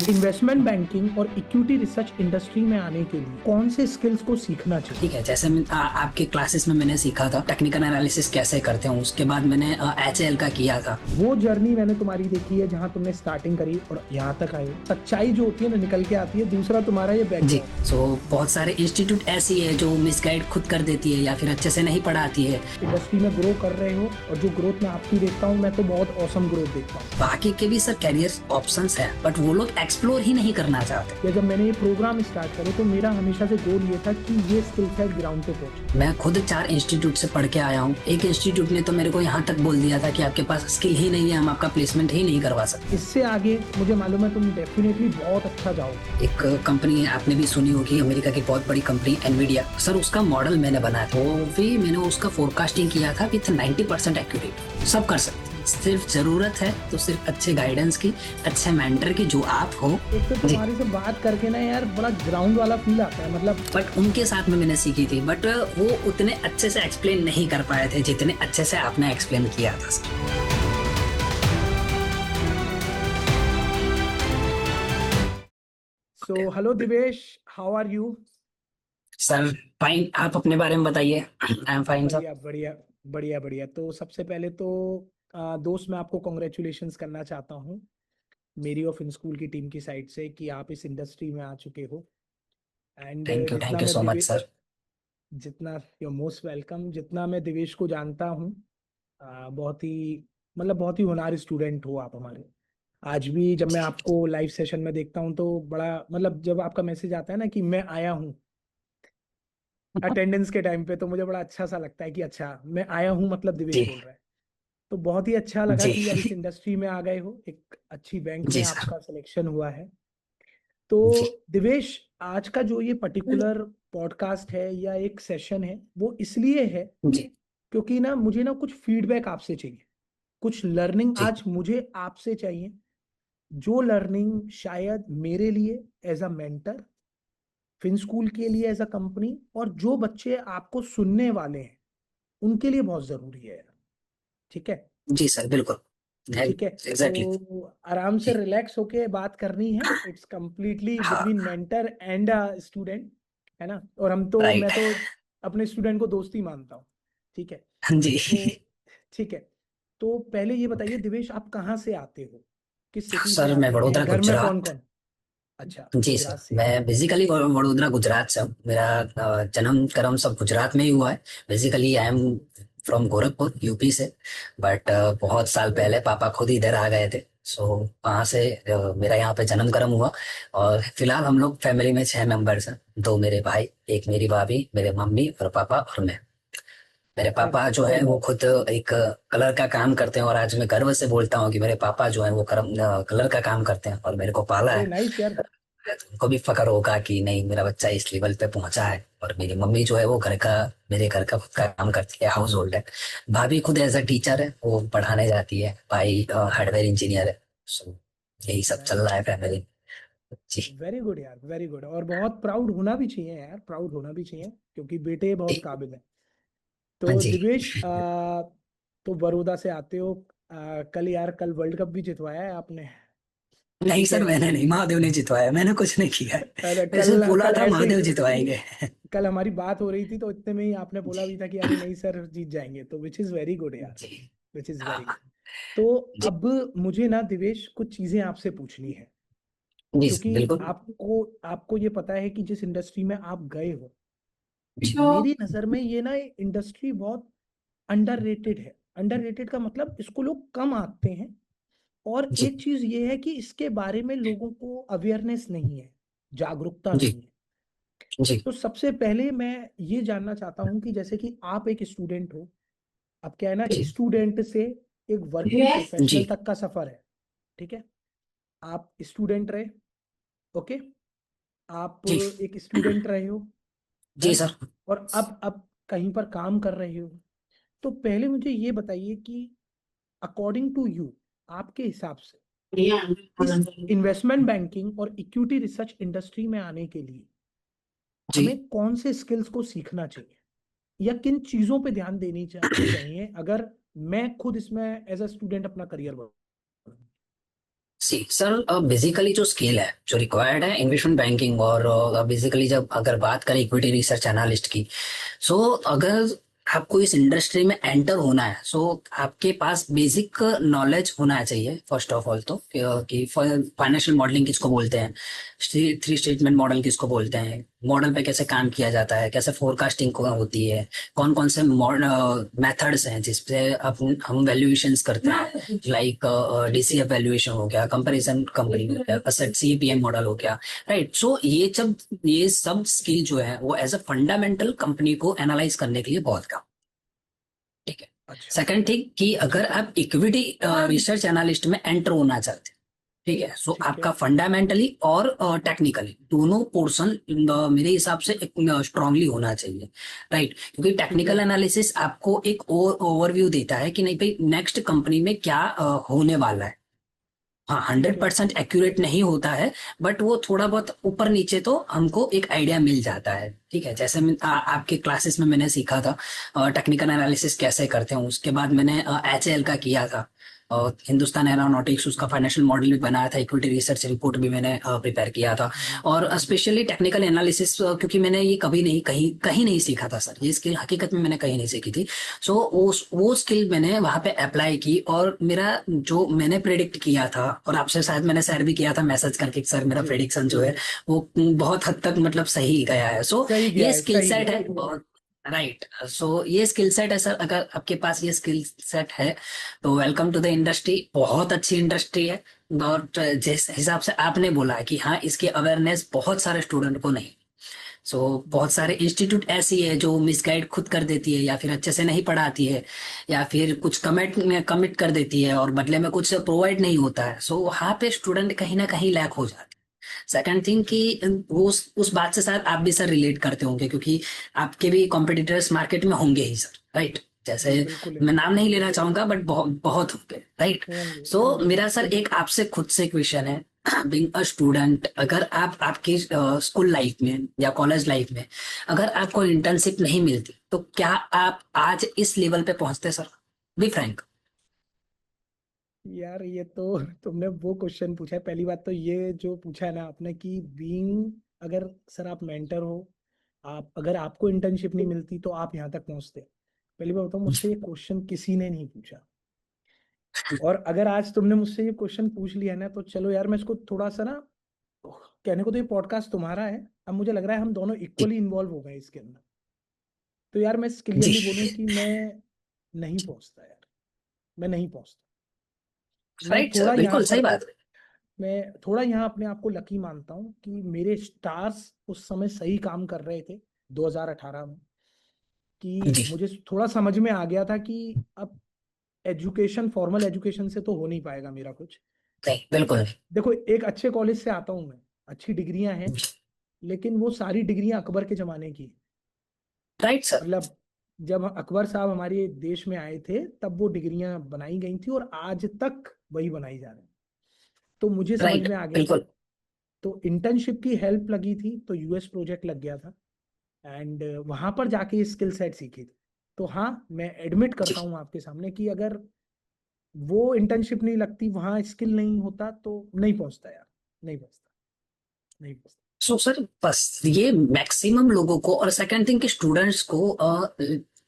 Investment banking और equity research industry में आने के लिए कौन से स्किल्स को सीखना चाहिए? ठीक है, जैसे आपके क्लासेस में मैंने सीखा था टेक्निकल एनालिसिस कैसे करते हैं, उसके बाद मैंने HL का किया था। वो जर्नी मैंने तुम्हारी देखी है जहां तुमने स्टार्टिंग करी और यहाँ तक आए। सच्चाई जो होती है ना निकल के आती है। दूसरा तुम्हारा ये जी, बैकग्राउंड। सो बहुत सारे इंस्टीट्यूट ऐसी है जो मिसगाइड खुद कर देती है या फिर अच्छे से नहीं पढ़ाती है। इंडस्ट्री में ग्रो कर रहे हो और जो ग्रोथ मैं आपकी देखता हूँ, मैं तो बहुत औसम ग्रोथ देखता हूँ। बाकी के भी सर कैरियर ऑप्शंस है, बट वो लोग एक्सप्लोर ही नहीं करना चाहते। या जब मैंने ये प्रोग्राम स्टार्ट करे तो मेरा हमेशा से गोल ये था कि ये स्किल सेट ग्राउंड पे पहुंचे। मैं खुद 4 इंस्टीट्यूट से पढ़ के आया हूँ। एक इंस्टीट्यूट ने तो मेरे को यहाँ तक बोल दिया था कि आपके पास स्किल ही नहीं है, हम आपका प्लेसमेंट ही नहीं करवा सकते। इससे आगे मुझे मालूम है तुम डेफिनेटली बहुत अच्छा जाओगे। एक कंपनी आपने भी सुनी होगी, अमेरिका की बहुत बड़ी कंपनी एनवीडिया, सर उसका मॉडल मैंने बनाया था। वो भी मैंने उसका फोरकास्टिंग किया था विथ 90% एक्यूरेट। सब कर सकते हैं, सिर्फ जरूरत है तो सिर्फ अच्छे गाइडेंस की, अच्छे मेंटर की जो आप हो। एक तो तुम्हारे से बात करके ना यार बड़ा ग्राउंड वाला फील आता है, मतलब बट उनके साथ में मैंने सीखी थी, बट वो उतने अच्छे से एक्सप्लेन नहीं कर पाए थे जितने अच्छे से आपने एक्सप्लेन किया था sir. So hello Divesh, how are you? Sir fine, आप अपने बारे में बताइए। I am fine sir. बढ़िया बढ़िया बढ़िया बढ़िया। तो सबसे पहले तो दोस्त मैं आपको कॉन्ग्रेचुलेशंस करना चाहता हूँ मेरी और फिन स्कूल की टीम की साइड से कि आप इस इंडस्ट्री में आ चुके हो। And thank you so much sir. जितना यू मोस्ट वेलकम। जितना मैं दिवेश को जानता हूँ, बहुत ही मतलब बहुत ही होनहार स्टूडेंट हो आप हमारे। आज भी जब मैं आपको लाइव सेशन में देखता हूँ तो बड़ा मतलब जब आपका मैसेज आता है ना कि मैं आया हूँ अटेंडेंस के टाइम पे, तो मुझे बड़ा अच्छा सा लगता है कि अच्छा मैं आया हूँ मतलब दिवेश जी बोल रहा है। तो बहुत ही अच्छा लगा जी कि आप इस इंडस्ट्री में आ गए हो, एक अच्छी बैंक में जी सर। आपका सिलेक्शन हुआ है। तो जी दिवेश, आज का जो ये पर्टिकुलर पॉडकास्ट है या एक सेशन है वो इसलिए है जी क्योंकि ना मुझे ना कुछ फीडबैक आपसे चाहिए, कुछ लर्निंग जी आज मुझे आपसे चाहिए। जो लर्निंग शायद मेरे लिए as a mentor, fin school के लिए एज अ कंपनी, और जो बच्चे आपको सुनने वाले हैं उनके लिए बहुत जरूरी है। ठीक है? जी सर, बिल्कुल ठीक है। एग्जैक्टली। तो आराम से जी रिलैक्स होके बात करनी है। इट्स कंप्लीटली हाँ, बिटवीन मेंटर एंड स्टूडेंट, है ना? और मैं राइट। तो अपने स्टूडेंट को दोस्ती मानता हूँ। ठीक है। जी तो ठीक है। तो पहले ये बताइए दिवेश, आप कहाँ से आते हो, किस सिटी से सर मैं आते हैं, वडोदरा घर में कौन गुजरात। कौन? अच्छा, जी सर, गुजरात से। मैं बेसिकली वडोदरा गुजरात से हूँ। मेरा जन्म कर्म सब गुजरात में ही हुआ है। Basically I am from Gorakhpur, UP से। बट बहुत साल पहले पापा खुद इधर आ गए थे। सो वहाँ से मेरा यहाँ पे जन्म कर्म हुआ। और फिलहाल हम लोग फैमिली में 6 मेंबर्स हैं। 2 मेरे भाई, एक मेरी भाभी, मेरे मम्मी और पापा और मैं। मेरे अरे पापा जो है वो खुद एक कलर का काम करते हैं, और आज मैं गर्व से बोलता हूँ कि मेरे पापा जो है वो कलर का काम करते हैं और मेरे को पाला अरे है। नाइस यार। तो उनको भी फक्र होगा कि नहीं, मेरा बच्चा इस लेवल पे पहुंचा है। और मेरी मम्मी जो है वो मेरे घर का खुद का काम करती है, हाउस होल्ड है। भाभी खुद एज अ टीचर है, वो पढ़ाने जाती है। भाई हार्डवेयर इंजीनियर है। सो यही सब चल रहा है फैमिली में। जी वेरी गुड यार, वेरी गुड। और बहुत प्राउड होना भी चाहिए यार, प्राउड होना भी चाहिए क्योंकि बेटे बहुत जी काबिल है। हाँ तो जी। दिवेश, तो बड़ौदा से आते हो। कल वर्ल्ड कप भी जितवाया है आपने। नहीं ठीक सर, है। मैंने नहीं, महादेव ने जितवाया, मैंने कुछ नहीं किया है। अरे मैं सिर्फ कल बोला कल था ऐसे ही, महादेव जितवाएंगे। कल हमारी बात हो रही थी तो इतने में ही आपने बोला जी भी था कि अरे नहीं सर जीत जाएंगे, तो विच इज वेरी गुड यार, जी विच इज वेरी गुड। हाँ तो जी अब मुझे ना दिवेश कुछ चीजें आपसे पूछनी है जी सर, क्योंकि बिल्कुल। आपको आपको ये पता है कि जिस इंडस्ट्री में आप गए हो, जी मेरी नजर में ये ना इंडस्ट्री बहुत अंडररेटेड है। अंडररेटेड का मतलब इसको लोग कम आंकते हैं। और जी एक चीज ये है कि इसके बारे में लोगों को अवेयरनेस नहीं है, जागरूकता जी नहीं है। जी तो सबसे पहले मैं ये जानना चाहता हूँ कि जैसे कि आप एक स्टूडेंट हो, अब क्या है ना, जी स्टूडेंट से एक वर्किंग जी प्रोफेशनल तक का सफर है। ठीक है। आप स्टूडेंट रहे, ओके, आप जी एक स्टूडेंट रहे हो, जी डन। सर। और अब कहीं पर काम कर रहे हो। तो पहले मुझे ये बताइए कि अकॉर्डिंग टू यू, आपके हिसाब से इस इन्वेस्टमेंट बैंकिंग और इक्विटी रिसर्च इंडस्ट्री में आने के लिए जी हमें कौन से स्किल्स को सीखना चाहिए या किन चीजों पे ध्यान देनी चाहिए अगर मैं खुद इसमें एज अ स्टूडेंट अपना करियर बनाऊं? सी सर, बेसिकली जो स्किल है जो रिक्वायर्ड है इन्वेस्टमेंट बैंकिंग और बेसिकली जब अगर बात करें इक्विटी रिसर्च एनालिस्ट की, सो अगर आपको इस इंडस्ट्री में एंटर होना है, सो आपके पास बेसिक नॉलेज होना चाहिए फर्स्ट ऑफ ऑल तो कि फाइनेंशियल मॉडलिंग किसको बोलते हैं, थ्री स्टेटमेंट मॉडल किसको बोलते हैं, मॉडल पे कैसे काम किया जाता है, कैसे फोरकास्टिंग होती है, कौन कौन से मेथड्स हैं जिससे हम वैल्यूएशंस करते हैं, लाइक डीसीएफ वैल्यूएशन हो गया, कंपैरिजन कंपनी हो गया, असेट सीपीएम मॉडल हो गया। राइट, सो ये सब स्किल जो है वो एज अ फंडामेंटल कंपनी को एनालाइज करने के लिए बहुत काम। ठीक है। अच्छा। सेकंड थिंग कि अगर आप इक्विटी रिसर्च एनालिस्ट में एंटर होना चाहते हैं, ठीक है, सो ठीक है। आपका फंडामेंटली और टेक्निकली दोनों पोर्शन मेरे हिसाब से स्ट्रांगली होना चाहिए। राइट, क्योंकि ठीक टेक्निकल है। एनालिसिस आपको एक ओवरव्यू देता है कि नहीं भाई नेक्स्ट कंपनी में क्या होने वाला है। हाँ, ठीक है। 100% एक्यूरेट नहीं होता है, बट वो थोड़ा बहुत ऊपर नीचे तो हमको एक आइडिया मिल जाता है। ठीक है, जैसे आपके क्लासेस में मैंने सीखा था टेक्निकल एनालिसिस कैसे करते हैं, उसके बाद मैंने एचएएल का किया था और हिंदुस्तान एरोनॉटिक्स उसका फाइनेंशियल मॉडल भी बनाया था, इक्विटी रिसर्च रिपोर्ट भी मैंने प्रिपेयर किया था। जी। और जी। स्पेशली टेक्निकल एनालिसिस क्योंकि मैंने ये कभी नहीं कहीं कहीं नहीं सीखा था सर, ये स्किल हकीकत में मैंने कहीं नहीं सीखी थी। सो वो स्किल मैंने वहां पे अप्लाई की और मेरा जो मैंने प्रेडिक्ट किया था, और आपसे शायद मैंने शेयर भी किया था मैसेज करके कि सर मेरा जी। प्रेडिक्शन जो है वो बहुत हद तक मतलब सही गया है। सो सही गया ये है, स्किल सही सेट गया है। है। राइट, सो ये स्किल सेट है सर, अगर आपके पास ये स्किल सेट है तो वेलकम टू द इंडस्ट्री, बहुत अच्छी इंडस्ट्री है। और जिस हिसाब से आपने बोला है कि हाँ इसकी अवेयरनेस बहुत सारे स्टूडेंट को नहीं, सो बहुत सारे बिल्कुल। इंस्टीट्यूट ऐसी है जो मिसगाइड खुद कर देती है या फिर अच्छे से नहीं पढ़ाती है या फिर कुछ कमिट कमिट कर देती है और बदले में कुछ प्रोवाइड नहीं होता है, सो वहाँ पे स्टूडेंट कहीं ना कहीं लैक हो जाते हैं। सेकंड थिंग कि वो उस बात से शायद आप भी सर रिलेट करते होंगे क्योंकि आपके भी कॉम्पिटिटर्स मार्केट में होंगे ही सर। राइट, जैसे जी बिल्कुल है। मैं नाम नहीं लेना चाहूंगा बट बहुत बहुत होंगे। राइट, होंगे सो होंगे। मेरा सर एक आपसे खुद से क्वेश्चन है, बीइंग अ स्टूडेंट, अगर आप आपकी स्कूल लाइफ में या कॉलेज लाइफ में अगर आपको इंटर्नशिप नहीं मिलती तो क्या आप आज इस लेवल पे पहुंचते सर? Be frank. यार ये तो तुमने वो क्वेश्चन पूछा है। पहली बात तो ये जो पूछा है ना आपने कि बीइंग, अगर सर आप मेंटर हो, आप अगर आपको इंटर्नशिप नहीं मिलती तो आप यहाँ तक पहुंचते। पहली बात बताऊँ, मुझसे ये क्वेश्चन किसी ने नहीं पूछा। और अगर आज तुमने मुझसे ये क्वेश्चन पूछ लिया ना, तो चलो यार मैं इसको थोड़ा सा ना, कहने को तो ये पॉडकास्ट तुम्हारा है, अब मुझे लग रहा है हम दोनों इक्वली इन्वॉल्व हो गए इसके अंदर। तो यार मैं जी, क्लियरली बोलूँ कि मैं नहीं पहुंचता यार। मैं नहीं पहुंचता। मैं राइट सर, थोड़ा यहाँ बिल्कुल सही पर, बात मैं थोड़ा यहाँ अपने आप को लकी मानता हूँ कि मेरे स्टार्स उस समय सही काम कर रहे थे 2018 में, है। कि जी, मुझे थोड़ा समझ में आ गया था कि अब एजुकेशन, फॉर्मल एजुकेशन से तो हो नहीं पाएगा मेरा कुछ। नहीं बिल्कुल नहीं। देखो एक अच्छे कॉलेज से आता हूँ मैं, अच्छी डिग्रियां हैं, लेकिन वो सारी डिग्रियां अकबर के जमाने की। Right sir. मतलब जब अकबर साहब हमारे देश में आए थे तब वो डिग्रियां बनाई गई थी और आज तक वही बनाई जा रही हैं। तो मुझे समझ राइट, में आ गया था। बिल्कुल। तो इंटर्नशिप की हेल्प लगी थी तो यूएस प्रोजेक्ट लग गया था, एंड वहां पर जाके स्किल सेट सीखी थी। तो हाँ, मैं एडमिट जी, करता हूँ आपके सामने कि अगर वो इंटर्नशिप नहीं लगती, वहां स्किल नहीं होता, तो नहीं पहुंचता यार। नहीं पहुंचता। नहीं पहुंचता। सो सर बस ये मैक्सिमम लोगों को, और सेकंड थिंग कि स्टूडेंट्स को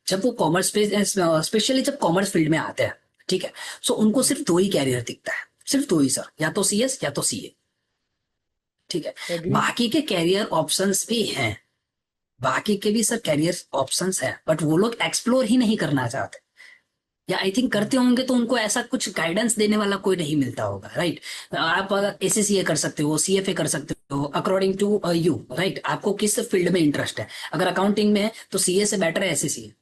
जब वो कॉमर्स पे स्पेशली जब कॉमर्स फील्ड में आते हैं, ठीक है, सो उनको जी। सिर्फ दो ही कैरियर दिखता है, सिर्फ दो ही सर, या तो सीएस या तो सीए। ठीक है, एग्रीड। बाकी के कैरियर ऑप्शंस भी हैं, बाकी के भी सर कैरियर ऑप्शंस हैं, बट वो लोग एक्सप्लोर ही नहीं करना चाहते, या आई थिंक करते होंगे तो उनको ऐसा कुछ गाइडेंस देने वाला कोई नहीं मिलता होगा। राइट, आप एससीसीए कर सकते हो, सीएफए कर सकते हो अकॉर्डिंग टू यू। राइट, आपको किस फील्ड में इंटरेस्ट है, अगर अकाउंटिंग में है तो सीए से बेटर है एससीसीए।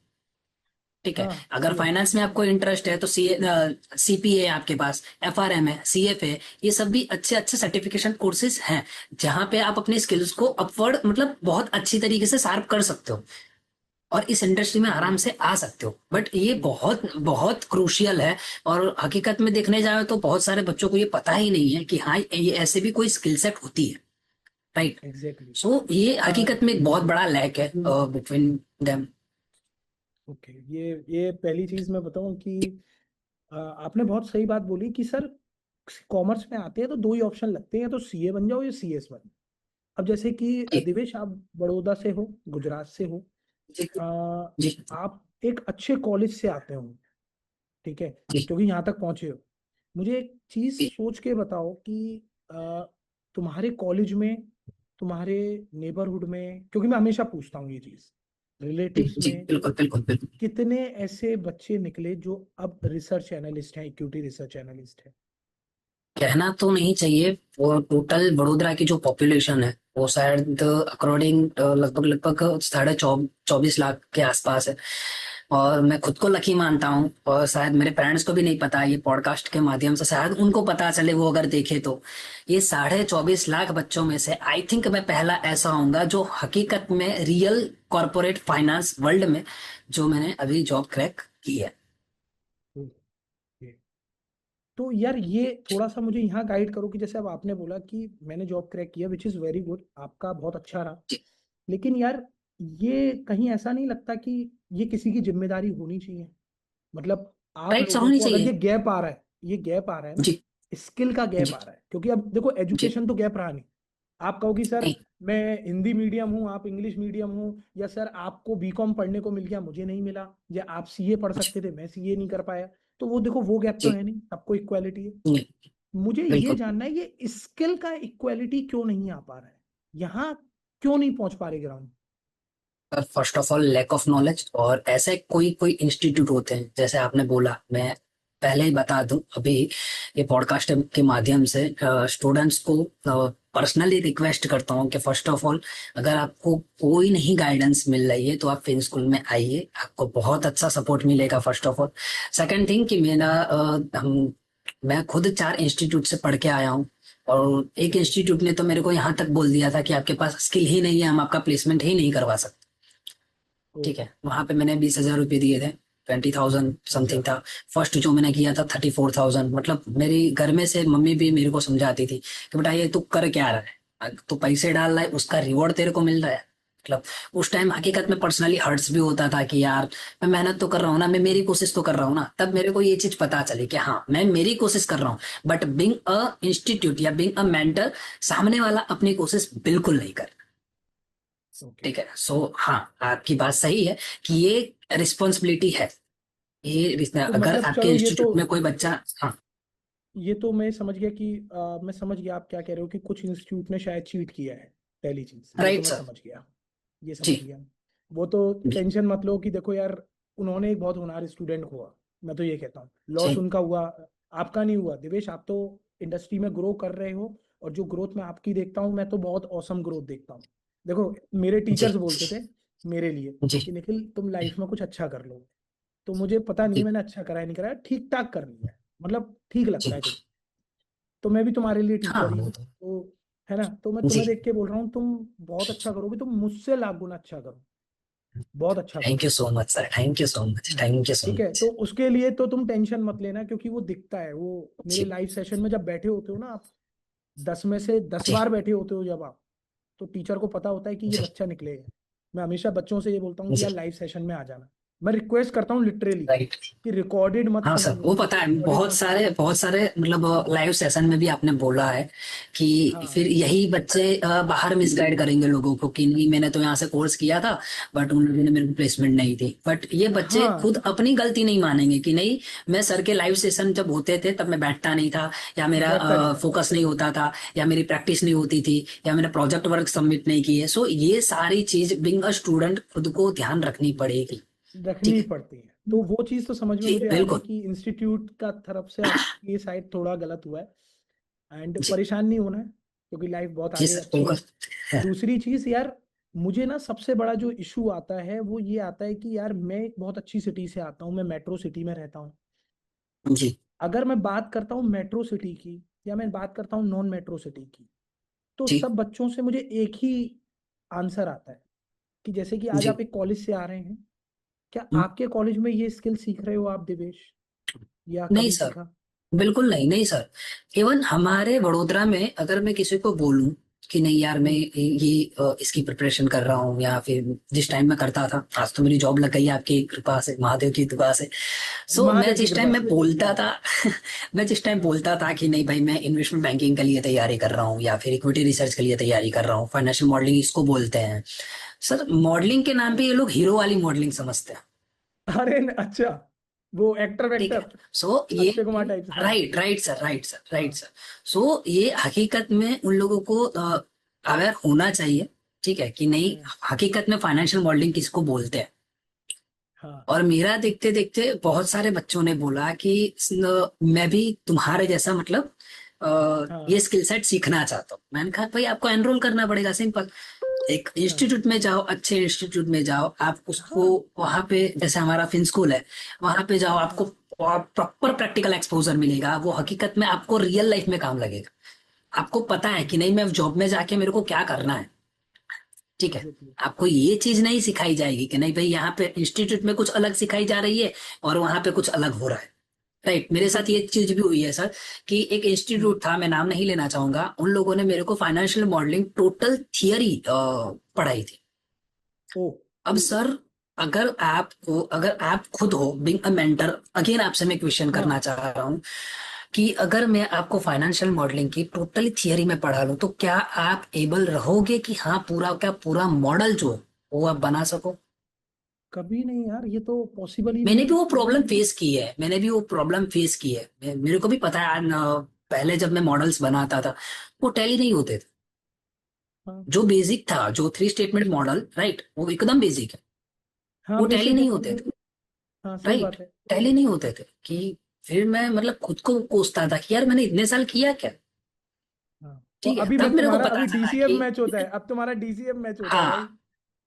ठीक है, हाँ अगर सही है। फाइनेंस में आपको इंटरेस्ट है तो सी सीपीए आपके पास, एफआरएम है, सीएफए, ये सब भी अच्छे अच्छे सर्टिफिकेशन कोर्सेज हैं जहां पे आप अपनी स्किल्स को अपवर्ड मतलब बहुत अच्छी तरीके से शार्प कर सकते हो और इस इंडस्ट्री में आराम एग्रीड। से आ सकते हो, बट ये एग्रीड। बहुत बहुत क्रूशियल है। और हकीकत में देखने जाए तो बहुत सारे बच्चों को ये पता ही नहीं है कि हाँ ये ऐसे भी कोई स्किल सेट होती है। Right, exactly. सो ये हकीकत में एक बहुत बड़ा लैक है बिटवीन देम। ओके, ये पहली चीज मैं बताऊं कि आपने बहुत सही बात बोली कि सर कॉमर्स में आते हैं तो दो ही ऑप्शन लगते हैं, या तो सीए बन जाओ या सीएस बन जाओ। अब जैसे कि जी दिवेश, आप बड़ौदा से हो, गुजरात से हो, जी अ, जी आप एक अच्छे कॉलेज से आते हो, ठीक है, जी जो कि यहाँ तक पहुंचे हो। मुझे एक चीज जी सोच के बताओ कि तुम्हारे कॉलेज में, तुम्हारे नेबरहुड में, क्योंकि मैं हमेशा पूछता हूँ ये चीज, जी रिलेटिव्स जी, में बिल्कुल बिल्कुल बिल्कुल। कितने ऐसे बच्चे निकले जो अब रिसर्च एनालिस्ट हैं, इक्विटी रिसर्च एनालिस्ट हैं? कहना तो नहीं चाहिए, वो टोटल वडोदरा की जो पॉपुलेशन है वो शायद अकॉर्डिंग लगभग लगभग 24.5 लाख के आसपास है। और मैं खुद को लकी मानता हूँ, और शायद मेरे पेरेंट्स को भी नहीं पता, ये पॉडकास्ट के माध्यम से शायद उनको पता चले, वो अगर देखे तो। ये 24.5 लाख बच्चों में से आई थिंक मैं पहला ऐसा होऊंगा जो हकीकत में रियल कॉरपोरेट फाइनेंस वर्ल्ड में जो मैंने अभी जॉब क्रैक की है। ओके। तो यार ये थोड़ा सा मुझे यहाँ गाइड करो कि जैसे अब आपने बोला कि मैंने जॉब क्रैक किया, विच इज़ वेरी गुड, आपका बहुत अच्छा रहा। जी। लेकिन यार, ये कहीं ऐसा नहीं लगता कि ये किसी की जिम्मेदारी होनी चाहिए? मतलब आप राइट सर, लोगों होनी को अगर ये चाहिए। गैप आ रहा है, ये गैप आ रहा है ना, जी स्किल का गैप जी आ रहा है, क्योंकि अब देखो जी। एजुकेशन तो गैप रहा नहीं। आप कहो कि सर नहीं। मैं हिंदी मीडियम हूँ, आप इंग्लिश मीडियम हूँ, या सर आपको बीकॉम पढ़ने को मिल गया, मुझे नहीं मिला, या आप सीए पढ़ जी सकते थे, मैं सीए नहीं कर पाया। तो वो देखो, वो गैप तो जी। है नहीं, सबको इक्वालिटी है। नहीं, मुझे ये बिल्कुल। जानना है, ये स्किल का इक्वालिटी क्यों नहीं आ पा रहा है यहाँ, क्यों नहीं पहुंच पा रहे ground? First of all lack of knowledge, और ऐसे कोई कोई इंस्टीट्यूट होते हैं जैसे आपने बोला, मैं पहले ही बता दूं अभी, ये पॉडकास्ट के माध्यम से स्टूडेंट्स को पर्सनली रिक्वेस्ट करता हूँ कि फर्स्ट ऑफ ऑल, अगर आपको कोई नहीं गाइडेंस मिल रही है तो आप फिर स्कूल में आइए, आपको बहुत अच्छा सपोर्ट मिलेगा first of all. Second thing कि मैं खुद 4 इंस्टीट्यूट से पढ़ के आया हूँ, और एक ओके। इंस्टीट्यूट ने तो मेरे को यहाँ तक बोल दिया था कि आपके पास स्किल ही नहीं है, हम आपका प्लेसमेंट ही नहीं करवा सकते। ओ। ठीक है, वहां पे मैंने 20,000 रुपये दिए थे, 20,000 अच्छा। समथिंग था। फर्स्ट जो मैंने किया था 34,000। मतलब मेरी घर में से मम्मी भी मेरे को समझाती थी कि बेटा ये तू कर क्या रहा है, तू पैसे डाल रहा है, उसका रिवॉर्ड तेरे को मिल रहा है। मतलब उस टाइम हकीकत में पर्सनली हर्ट्स भी होता था कि यार मैं मेहनत तो कर रहा हूँ ना, मैं मेरी कोशिश तो कर रहा हूँ ना। तब मेरे को ये चीज पता चली कि हाँ मैं मेरी कोशिश कर रहा हूँ, बट बिंग अ इंस्टीट्यूट या बिंग अ मेंटर, सामने वाला अपनी कोशिश बिल्कुल नहीं कर। ओके। ठीक है, सो हाँ, आपकी बात सही है कि ये रिस्पॉन्सिबिलिटी है। तो अगर मतलब आपके चलो, इंस्टीट्यूट में कोई बच्चा, हाँ। ये तो मैं समझ गया कि मैं समझ गया आप क्या कह रहे हो कि कुछ इंस्टीट्यूट ने शायद चीट किया है। पहली चीज ये तो राइट मैं सर। समझ गया, ये समझ जी गया। वो तो जी टेंशन मत लो कि देखो यार, उन्होंने एक बहुत होनहार स्टूडेंट हुआ, मैं तो ये कहता हूँ लॉस जी उनका हुआ, आपका नहीं हुआ। दिवेश, आप तो इंडस्ट्री में ग्रो कर रहे हो, और जो ग्रोथ मैं आपकी देखता हूँ, मैं तो बहुत औसम ग्रोथ देखता हूँ। देखो, मेरे टीचर्स जी बोलते थे मेरे लिए जी कि निखिल तुम लाइफ में कुछ अच्छा कर लो। तो मुझे पता नहीं है जी मैंने अच्छा करा है नहीं कराया, ठीक ठाक कर लिया है, मतलब ठीक लगता जी। है कुछ। तो मैं भी तुम्हारे लिए हाँ टीचर ही वो हूँ, तो। तो है ना, तो मैं जी। तुम्हें देख के बोल रहा हूँ, तुम बहुत अच्छा करोगे, तुम मुझसे लाख गुना अच्छा करो, बहुत अच्छा थैंक करो। You so much sir, thank you so much, thank you सो ठीक है, तो मच। उसके लिए तो तुम टेंशन मत लेना, क्योंकि वो दिखता है, वो मेरे जी लाइव सेशन में जब बैठे होते हो ना आप, 10 में से 10 जी बार बैठे होते हो जब आप, तो टीचर को पता होता है कि ये जी बच्चा निकलेगा। मैं हमेशा बच्चों से ये बोलता हूँ कि यार जी। लाइव सेशन में आ जाना। मैं रिक्वेस्ट करता हूँ लिटरली राइट। कि रिकॉर्डेड मत हाँ सर, सुनो, वो पता है, रिकॉर्डेड बहुत मत सारे सुनो। बहुत सारे मतलब लाइव सेशन में भी आपने बोला है कि हाँ। फिर यही बच्चे बाहर मिसगाइड करेंगे लोगों को कि नहीं मैंने तो यहाँ से कोर्स किया था, बट उन लोगों ने मेरे को प्लेसमेंट नहीं दी। बट ये बच्चे हाँ। खुद अपनी गलती नहीं मानेंगे कि नहीं, मैं सर के लाइव सेशन जब होते थे तब मैं बैठता नहीं था, या मेरा बैठता नहीं था। फोकस नहीं होता था, या मेरी प्रैक्टिस नहीं होती थी, या मैंने प्रोजेक्ट वर्क सबमिट नहीं किए। सो ये सारी चीज बिंग अ स्टूडेंट खुद को ध्यान रखनी पड़ेगी। रखनी ठीक ही है। पड़ती है, तो वो चीज़ तो समझ में जी मुझे आ गई बिल्कुल। कि इंस्टीट्यूट का तरफ से आपकी साइड थोड़ा गलत हुआ है। एंड जी परेशान नहीं होना है, क्योंकि लाइफ बहुत जी आगे सर अच्छी बिल्कुल। है। दूसरी चीज़ यार, मुझे ना सबसे बड़ा जो इशू आता है वो ये आता है कि यार मैं एक बहुत अच्छी सिटी से आता हूँ, मैं मेट्रो सिटी में रहता हूँ। जी अगर मैं बात करता हूँ मेट्रो सिटी की, या मैं बात करता हूँ नॉन मेट्रो सिटी की, तो जी सब बच्चों से मुझे एक ही आंसर आता है कि जैसे कि आज जी। आप एक कॉलेज से आ रहे हैं, क्या हम्म, आपके कॉलेज में ये स्किल सीख रहे हो आप दिवेश, या नहीं कभी सर, सीखा? बिल्कुल नहीं, नहीं सर। इवन हमारे वडोदरा में अगर मैं किसी को बोलूं कि नहीं यार मैं इसकी प्रिपरेशन कर रहा हूँ, या फिर जिस टाइम में करता था, आज तो मेरी जॉब लग गई है आपकी कृपा से, महादेव की कृपा से। सो मैं महादेव की जिस टाइम कृपा मैं से। बोलता था मैं जिस टाइम हाँ। बोलता था कि नहीं भाई मैं इन्वेस्टमेंट बैंकिंग के लिए तैयारी कर रहा हूँ, या फिर इक्विटी रिसर्च के लिए तैयारी कर रहा हूँ, फाइनेंशियल मॉडलिंग इसको बोलते हैं सर। मॉडलिंग के नाम पे ये लोग हीरो वाली मॉडलिंग समझते हैं। अरे अच्छा, वो एक्टर ठीक है। वेक्टर, सो ये अक्षय कुमार टाइप। हाँ। Right right sir, right sir, right हाँ। सर। सो ये हकीकत में उन लोगों को अवेयर होना चाहिए, ठीक है, कि नहीं हम्म, हकीकत में फाइनेंशियल मॉडलिंग किसको बोलते हैं। हाँ। और मेरा देखते देखते बहुत सारे बच्चों ने बोला कि मैं भी तुम्हारे जैसा मतलब ये हाँ। स्किल सेट सीखना चाहता हूँ। मैंने कहा भाई आपको एनरोल करना पड़ेगा, सिंपल। एक हाँ। इंस्टीट्यूट में जाओ, अच्छे इंस्टीट्यूट में जाओ, आप उसको हाँ। वहां पे, जैसे हमारा फिन स्कूल है, वहां पे जाओ, हाँ। आपको प्रॉपर प्रैक्टिकल एक्सपोजर मिलेगा, वो हकीकत में आपको रियल लाइफ में काम लगेगा। आपको पता है कि नहीं मैं जॉब में जाके मेरे को क्या करना है, ठीक है। एग्जैक्टली। आपको ये चीज नहीं सिखाई जाएगी कि नहीं भाई यहाँ पे इंस्टीट्यूट में कुछ अलग सिखाई जा रही है और वहां पे कुछ अलग हो रहा है। राइट, मेरे साथ ये एग्जैक्टली। चीज भी हुई है सर, कि एक इंस्टीट्यूट था, मैं नाम नहीं लेना चाहूंगा, उन लोगों ने मेरे को फाइनेंशियल मॉडलिंग टोटल थियरी पढ़ाई थी। ओ। अब सर, अगर आप खुद हो बिंग अ मेंटर, अगेन आपसे मैं क्वेश्चन करना हाँ। चाह रहा हूँ कि अगर मैं आपको फाइनेंशियल मॉडलिंग की टोटली थियरी में पढ़ा लूं, तो क्या आप एबल रहोगे कि हाँ पूरा मॉडल जो है वो आप बना सको। कभी नहीं यार, ये तो पॉसिबल ही नहीं मैंने है। भी वो प्रॉब्लम फेस की है, मैंने भी वो प्रॉब्लम फेस की है, मेरे को भी पता है पहले जब मैं मॉडल्स बनाता था वो टैली नहीं होते थे। हाँ। जो बेसिक था, जो थ्री स्टेटमेंट मॉडल, राइट, वो एकदम बेसिक है, हाँ वो टैली बेसिक है। नहीं होते थे। हाँ सही राइट, बात है। टैली नहीं होते थे कि फिर मैं मतलब खुद को कोसता था कि यार मैंने इतने साल किया क्या। हाँ तो ठीक है, अभी तब मैं मेरे को तुम्हारा, पता अभी चला डीसीएफ कि मैच होता है, अब तुम्हारा डीसीएफ मैच होता है भाई। हाँ